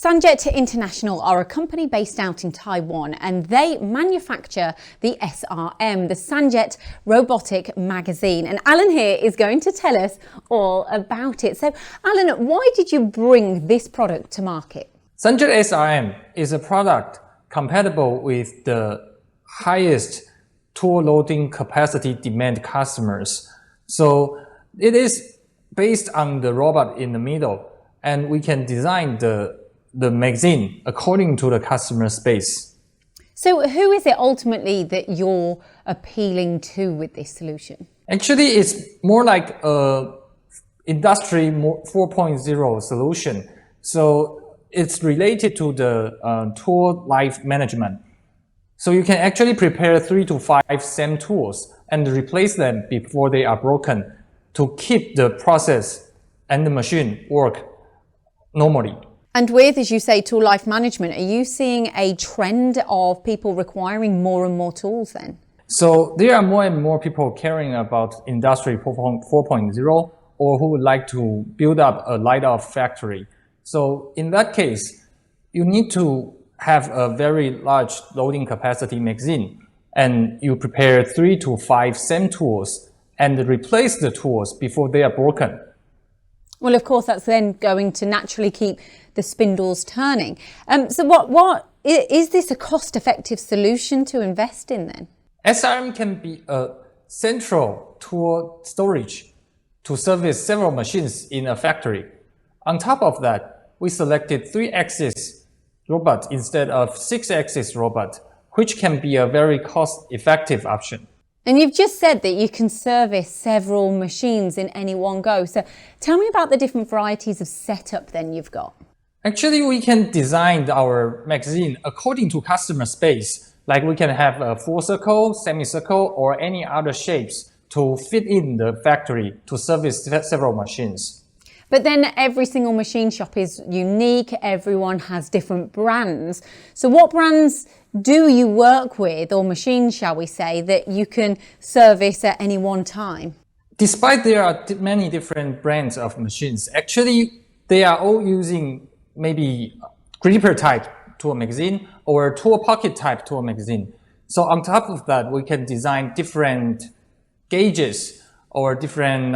Sanjet International are a company based out in Taiwan, and they manufacture the SRM, the Sanjet Robotic Magazine. And Allan here is going to tell us all about it. So Allan, why did you bring this product to market? Sanjet SRM is a product compatible with the highest tool loading capacity demand customers. So it is based on the robot in the middle, and we can design the magazine according to the customer space. So who is it ultimately that you're appealing to with this solution? Actually, it's more like a industry 4.0 solution. So it's related to the tool life management. So you can actually prepare 3 to 5 same tools and replace them before they are broken to keep the process and the machine work normally. And with, as you say, tool life management, are you seeing a trend of people requiring more and more tools then? So there are more and more people caring about Industry 4.0 or who would like to build up a light-off factory. So in that case, you need to have a very large loading capacity magazine, and you prepare 3 to 5 same tools and replace the tools before they are broken. Well, of course, that's then going to naturally keep the spindles turning. So what is this a cost-effective solution to invest in then? SRM can be a central tool storage to service several machines in a factory. On top of that, we selected 3-axis robot instead of 6-axis robot, which can be a very cost-effective option. And you've just said that you can service several machines in any one go. So tell me about the different varieties of setup then you've got. Actually, we can design our magazine according to customer space. Like we can have a full circle, semicircle, or any other shapes to fit in the factory to service several machines. But then every single machine shop is unique. Everyone has different brands. So what brands do you work with, or machines, shall we say, that you can service at any one time? Despite there are many different brands of machines, actually they are all using maybe gripper type tool magazine or tool pocket type tool magazine. So on top of that, we can design different gauges or different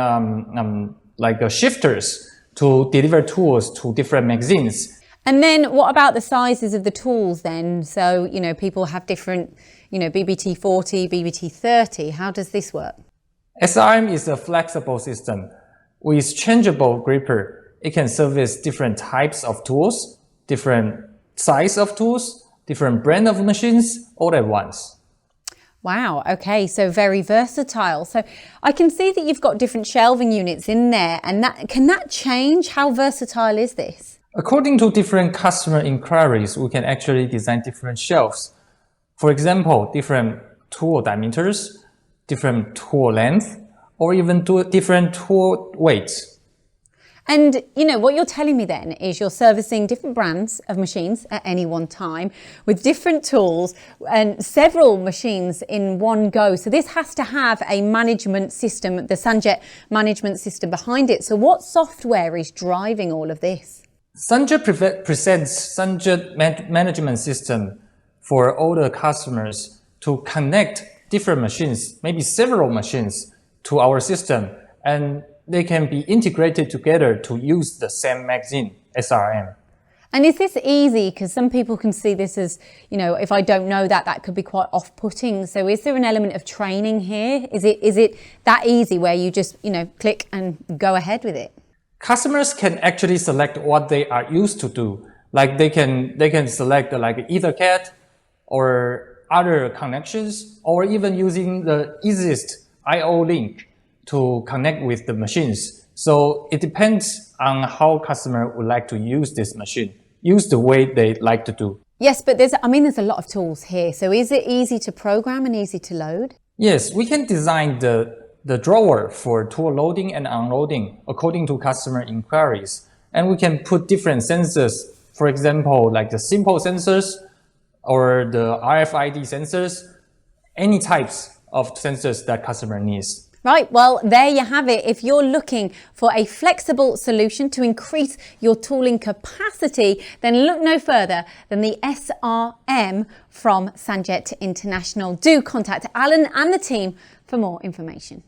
shifters to deliver tools to different magazines. And then what about the sizes of the tools then? So, people have different, BBT 40, BBT 30. How does this work? SRM is a flexible system with changeable gripper. It can service different types of tools, different size of tools, different brand of machines all at once. Wow, okay, so very versatile. So I can see that you've got different shelving units in there, and can that change? How versatile is this? According to different customer inquiries, we can actually design different shelves. For example, different tool diameters, different tool length, or even different tool weights. And what you're telling me then is you're servicing different brands of machines at any one time with different tools and several machines in one go. So this has to have a management system, the Sanjet management system behind it. So what software is driving all of this? Sanjet presents Sanjet management system for all the customers to connect different machines, maybe several machines, to our system, and they can be integrated together to use the same magazine, SRM. And is this easy? Because some people can see this as, if I don't know that could be quite off-putting. So is there an element of training here? Is it that easy where you just, click and go ahead with it? Customers can actually select what they are used to do. Like they can select like EtherCAT or other connections, or even using the easiest I/O link to connect with the machines. So it depends on how customer would like to use this machine, use the way they like to do. Yes, but there's a lot of tools here. So is it easy to program and easy to load? Yes, we can design the drawer for tool loading and unloading according to customer inquiries. And we can put different sensors, for example, like the simple sensors or the RFID sensors, any types of sensors that customer needs. Right, well, there you have it. If you're looking for a flexible solution to increase your tooling capacity, then look no further than the SRM from Sanjet International. Do contact Allan and the team for more information.